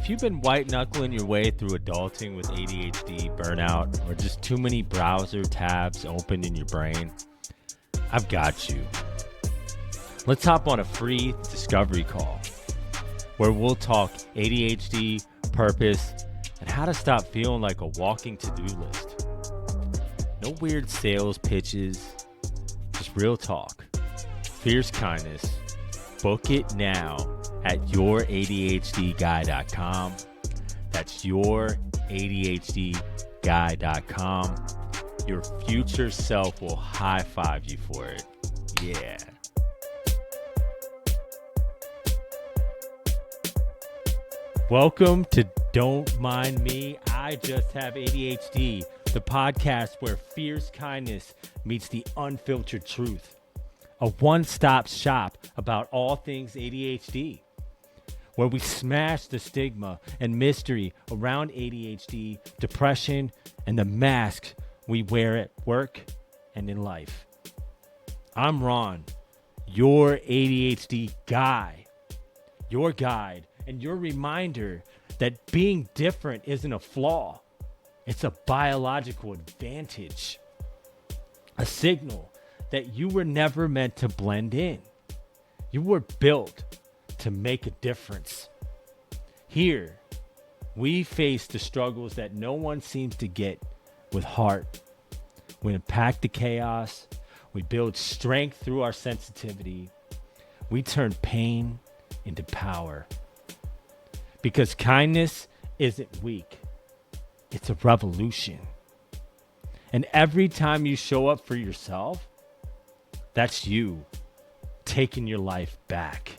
If you've been white knuckling your way through adulting with ADHD, burnout, or just too many browser tabs open in your brain, I've got you. Let's hop on a free discovery call where we'll talk ADHD, purpose, and how to stop feeling like a walking to-do list. No weird sales pitches, just real talk. Fierce kindness. Book it now at youradhdguy.com. That's youradhdguy.com. Your future self will high five you for it. Yeah. Welcome to Don't Mind Me, I Just Have ADHD, the podcast where fierce kindness meets the unfiltered truth. A one-stop shop about all things ADHD, where we smash the stigma and mystery around ADHD, depression, and the masks we wear at work and in life. I'm Ron, your ADHD guy, your guide, and your reminder that being different isn't a flaw. It's a biological advantage, a signal that you were never meant to blend in. You were built to make a difference. Here, we face the struggles that no one seems to get with heart. We unpack the chaos. We build strength through our sensitivity. We turn pain into power. Because kindness isn't weak. It's a revolution. And every time you show up for yourself, that's you taking your life back.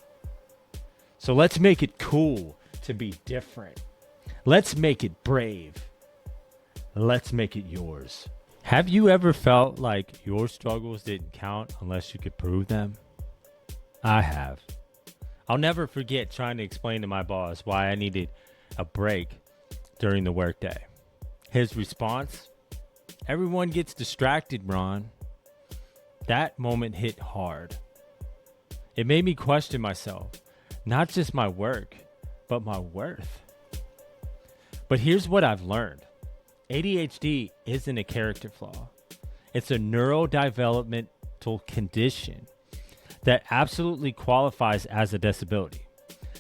So let's make it cool to be different. Let's make it brave. Let's make it yours. Have you ever felt like your struggles didn't count unless you could prove them? I have. I'll never forget trying to explain to my boss why I needed a break during the workday. His response, "Everyone gets distracted, Ron." That moment hit hard. It made me question myself, not just my work, but my worth. But here's what I've learned. ADHD isn't a character flaw. It's a neurodevelopmental condition that absolutely qualifies as a disability.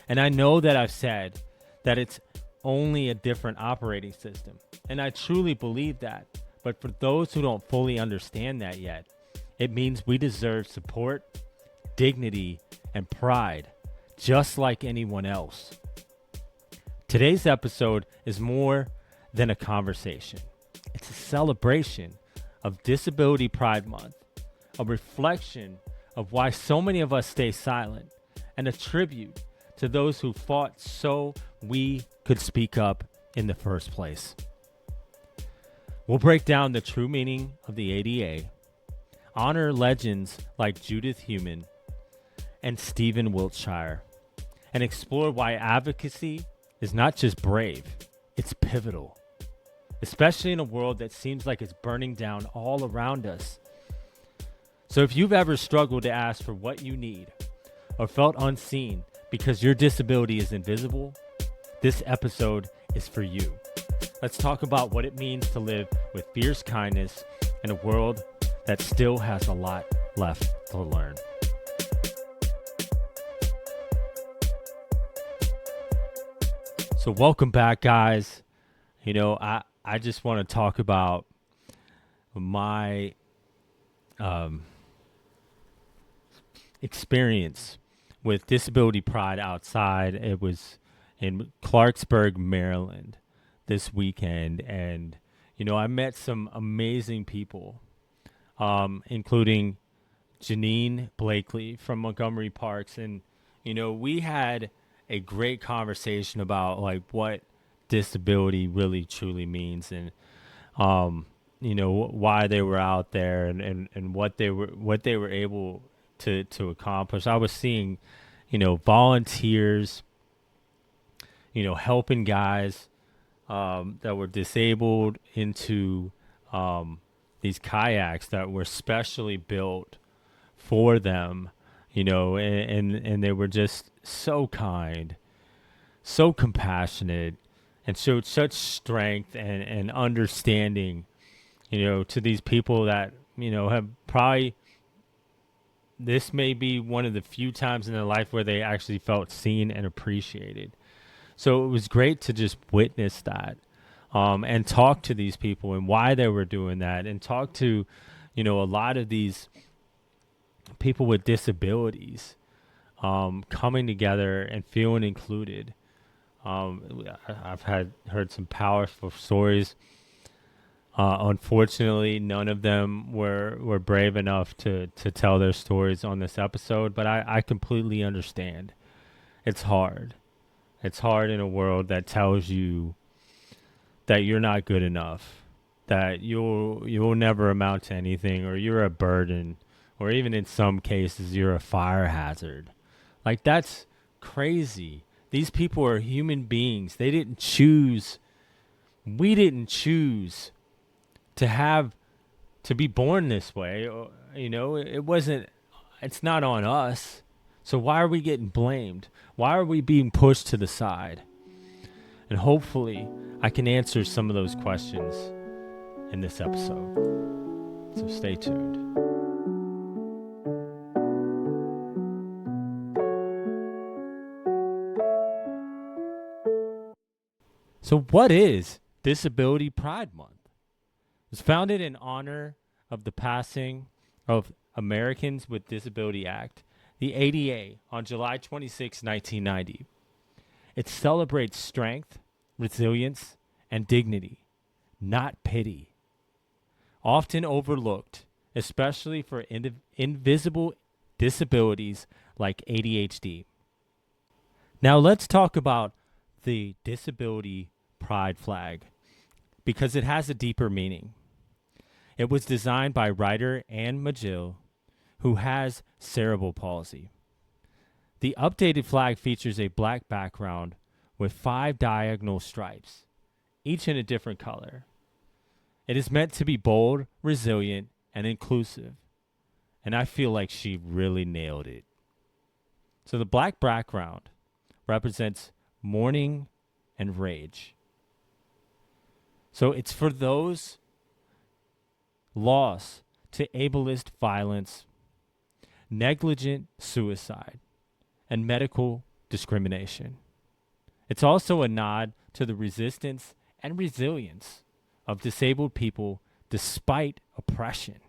And I know that I've said that it's only a different operating system. And I truly believe that. But for those who don't fully understand that yet, it means we deserve support, dignity, and pride, just like anyone else. Today's episode is more than a conversation. It's a celebration of Disability Pride Month, a reflection of why so many of us stay silent, and a tribute to those who fought so we could speak up in the first place. We'll break down the true meaning of the ADA, honor legends like Judith Heumann and Stephen Wiltshire, and explore why advocacy is not just brave, it's pivotal, especially in a world that seems like it's burning down all around us. So if you've ever struggled to ask for what you need or felt unseen because your disability is invisible, this episode is for you. Let's talk about what it means to live with fierce kindness in a world that still has a lot left to learn. So welcome back, guys. You know, I just want to talk about my experience with Disability Pride outside. It was in Clarksburg, Maryland this weekend. And, you know, I met some amazing people, including Janine Blakely from Montgomery Parks. And, you know, we had a great conversation about like what disability really truly means, and you know, why they were out there, and what they were able to accomplish. I was seeing, you know, volunteers, you know, helping guys that were disabled into these kayaks that were specially built for them, you know, and they were just so kind, so compassionate and showed such strength and understanding, to these people that, have probably, this may be one of the few times in their life where they actually felt seen and appreciated. So it was great to just witness that, and talk to these people and why they were doing that, and talk to, a lot of these people with disabilities, coming together and feeling included. I've heard some powerful stories. Unfortunately, none of them were brave enough to tell their stories on this episode, but I completely understand. It's hard. It's hard in a world that tells you that you're not good enough, that you'll never amount to anything, or you're a burden, or even in some cases you're a fire hazard. Like, that's crazy. These people are human beings. They didn't choose. We didn't choose to be born this way. It wasn't, it's not on us. So why are we getting blamed? Why are we being pushed to the side? And hopefully I can answer some of those questions in this episode. So stay tuned. So what is Disability Pride Month? It was founded in honor of the passing of Americans with Disability Act, the ADA, on July 26, 1990. It celebrates strength, resilience, and dignity, not pity. Often overlooked, especially for invisible disabilities like ADHD. Now let's talk about the Disability Pride flag, because it has a deeper meaning. It was designed by writer Anne Magill, who has cerebral palsy. The updated flag features a black background with 5 diagonal stripes, each in a different color. It is meant to be bold, resilient, and inclusive, and I feel like she really nailed it. So the black background represents mourning and rage. So it's for those lost to ableist violence, negligent suicide, and medical discrimination. It's also a nod to the resistance and resilience of disabled people despite oppression.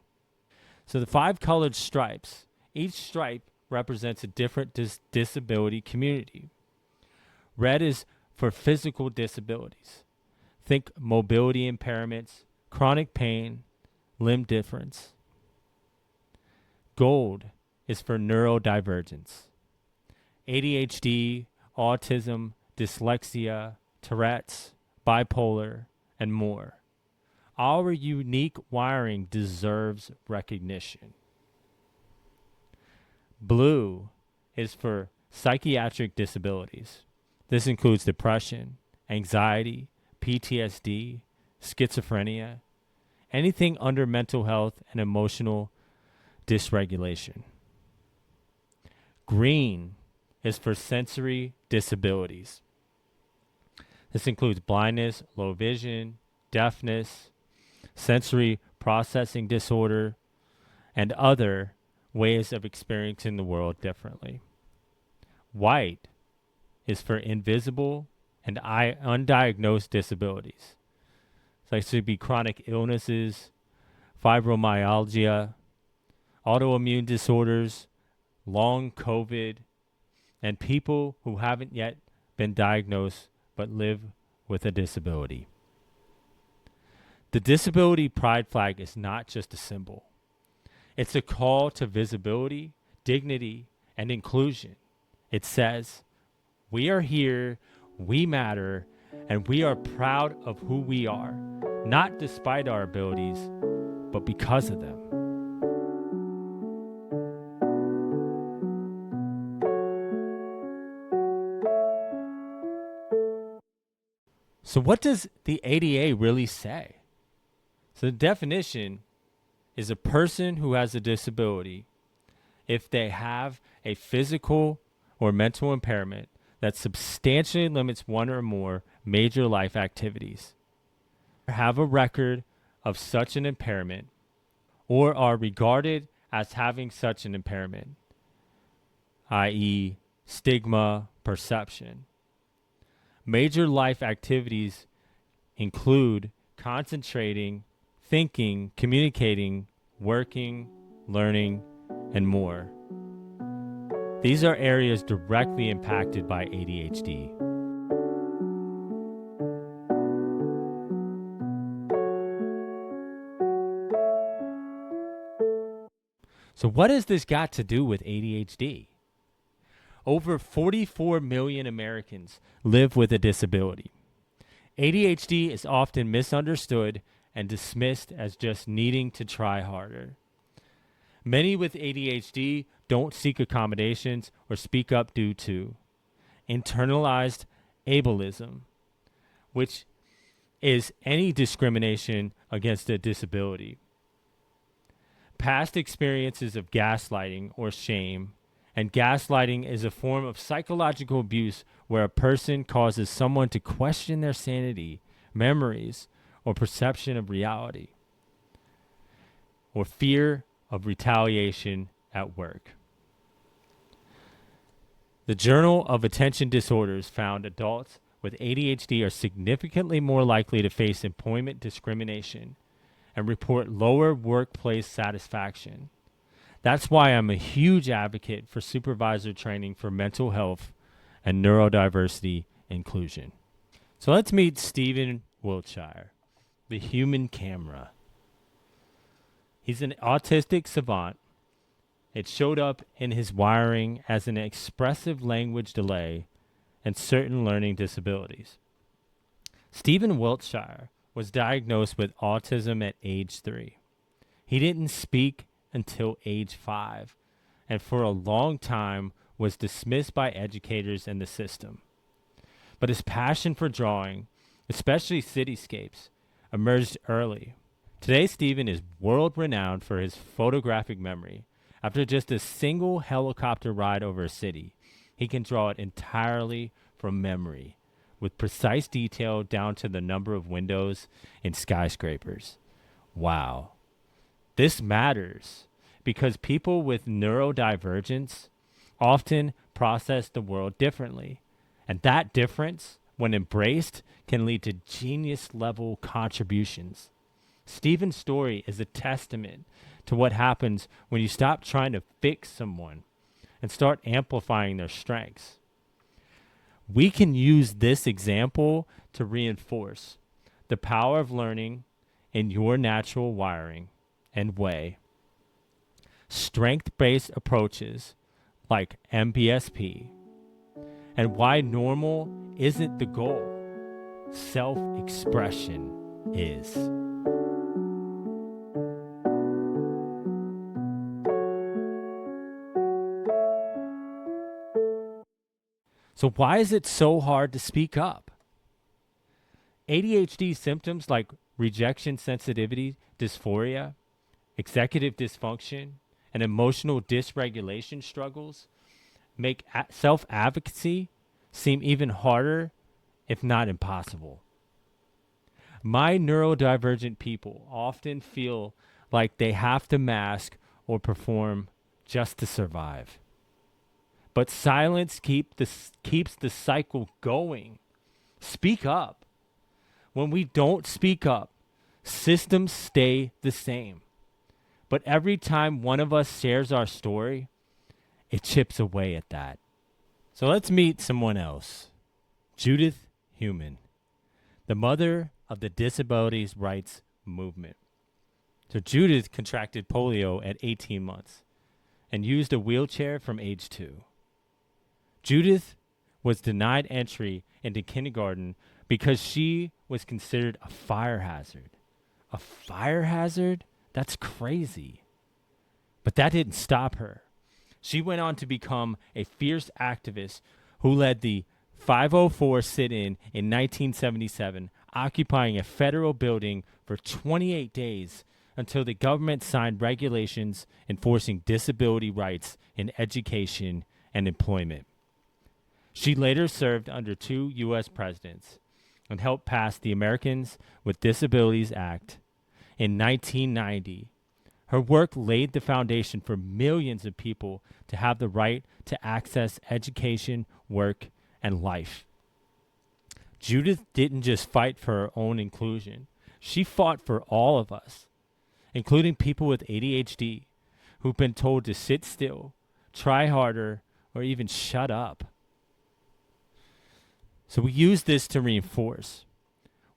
So the 5 colored stripes, each stripe represents a different disability community. Red is for physical disabilities. Think mobility impairments, chronic pain, limb difference. Gold is for neurodivergence. ADHD, autism, dyslexia, Tourette's, bipolar, and more. Our unique wiring deserves recognition. Blue is for psychiatric disabilities. This includes depression, anxiety, PTSD, schizophrenia, anything under mental health and emotional dysregulation. Green is for sensory disabilities. This includes blindness, low vision, deafness, sensory processing disorder, and other ways of experiencing the world differently. White is for invisible and undiagnosed disabilities. So it should be chronic illnesses, fibromyalgia, autoimmune disorders, long COVID, and people who haven't yet been diagnosed but live with a disability. The Disability Pride flag is not just a symbol. It's a call to visibility, dignity, and inclusion. It says, we are here, we matter, and we are proud of who we are, not despite our abilities, but because of them. So what does the ADA really say? So the definition is a person who has a disability if they have a physical or mental impairment that substantially limits one or more major life activities, have a record of such an impairment, or are regarded as having such an impairment, i.e., stigma, perception. Major life activities include concentrating, thinking, communicating, working, learning, and more. These are areas directly impacted by ADHD. So what has this got to do with ADHD? Over 44 million Americans live with a disability. ADHD is often misunderstood and dismissed as just needing to try harder. Many with ADHD don't seek accommodations or speak up due to internalized ableism, which is any discrimination against a disability. Past experiences of gaslighting or shame, and gaslighting is a form of psychological abuse where a person causes someone to question their sanity, memories, or perception of reality, or fear of retaliation at work. The Journal of Attention Disorders found adults with ADHD are significantly more likely to face employment discrimination and report lower workplace satisfaction. That's why I'm a huge advocate for supervisor training for mental health and neurodiversity inclusion. So let's meet Stephen Wiltshire, the human camera. He's an autistic savant. It showed up in his wiring as an expressive language delay and certain learning disabilities. Stephen Wiltshire was diagnosed with autism at age 3. He didn't speak until age 5, and for a long time was dismissed by educators and the system. But his passion for drawing, especially cityscapes, emerged early. Today, Stephen is world-renowned for his photographic memory. After just a single helicopter ride over a city, he can draw it entirely from memory, with precise detail down to the number of windows in skyscrapers. Wow. This matters because people with neurodivergence often process the world differently. And that difference, when embraced, can lead to genius-level contributions. Stephen's story is a testament to what happens when you stop trying to fix someone and start amplifying their strengths. We can use this example to reinforce the power of learning in your natural wiring and way. Strength-based approaches like MBSP, and why normal isn't the goal. Self-expression is. So why is it so hard to speak up? ADHD symptoms like rejection sensitivity, dysphoria, executive dysfunction, and emotional dysregulation struggles make self-advocacy seem even harder, if not impossible. My neurodivergent people often feel like they have to mask or perform just to survive. But silence keeps the cycle going. Speak up. When we don't speak up, systems stay the same. But every time one of us shares our story, it chips away at that. So let's meet someone else. Judith Heumann, the mother of the disabilities rights movement. So Judith contracted polio at 18 months and used a wheelchair from age 2. Judith was denied entry into kindergarten because she was considered a fire hazard. A fire hazard? That's crazy. But that didn't stop her. She went on to become a fierce activist who led the 504 sit-in in 1977, occupying a federal building for 28 days until the government signed regulations enforcing disability rights in education and employment. She later served under 2 U.S. presidents and helped pass the Americans with Disabilities Act in 1990. Her work laid the foundation for millions of people to have the right to access education, work, and life. Judith didn't just fight for her own inclusion. She fought for all of us, including people with ADHD who've been told to sit still, try harder, or even shut up. So we use this to reinforce.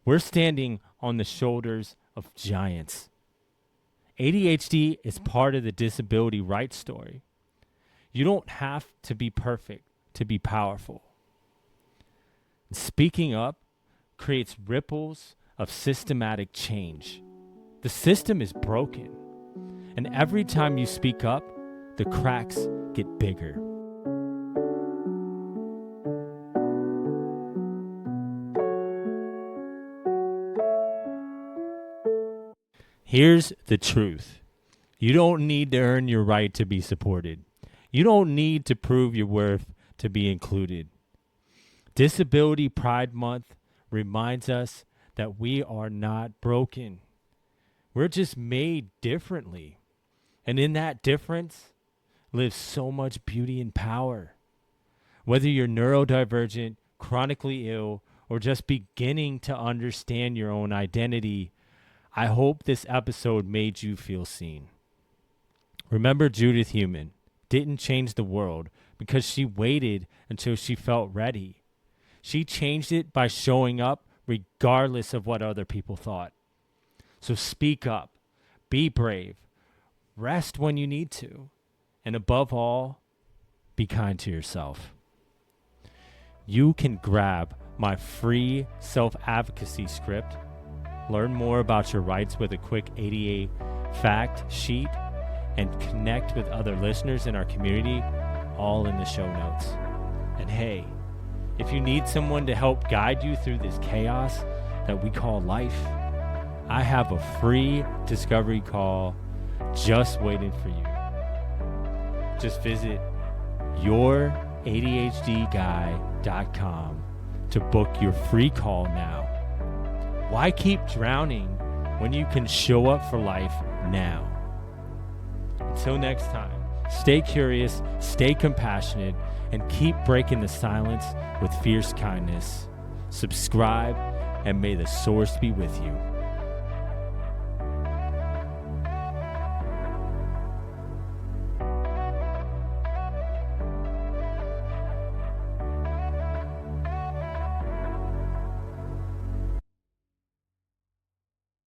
We're standing on the shoulders of giants. ADHD is part of the disability rights story. You don't have to be perfect to be powerful. Speaking up creates ripples of systematic change. The system is broken, and every time you speak up, the cracks get bigger. Here's the truth. You don't need to earn your right to be supported. You don't need to prove your worth to be included. Disability Pride Month reminds us that we are not broken. We're just made differently. And in that difference lives so much beauty and power. Whether you're neurodivergent, chronically ill, or just beginning to understand your own identity, I hope this episode made you feel seen. Remember, Judith Heumann didn't change the world because she waited until she felt ready. She changed it by showing up regardless of what other people thought. So speak up, be brave, rest when you need to, and above all, be kind to yourself. You can grab my free self-advocacy script, learn more about your rights with a quick ADA fact sheet, and connect with other listeners in our community, all in the show notes. And hey, if you need someone to help guide you through this chaos that we call life, I have a free discovery call just waiting for you. Just visit youradhdguy.com to book your free call now. Why keep drowning when you can show up for life now? Until next time, stay curious, stay compassionate, and keep breaking the silence with fierce kindness. Subscribe, and may the source be with you.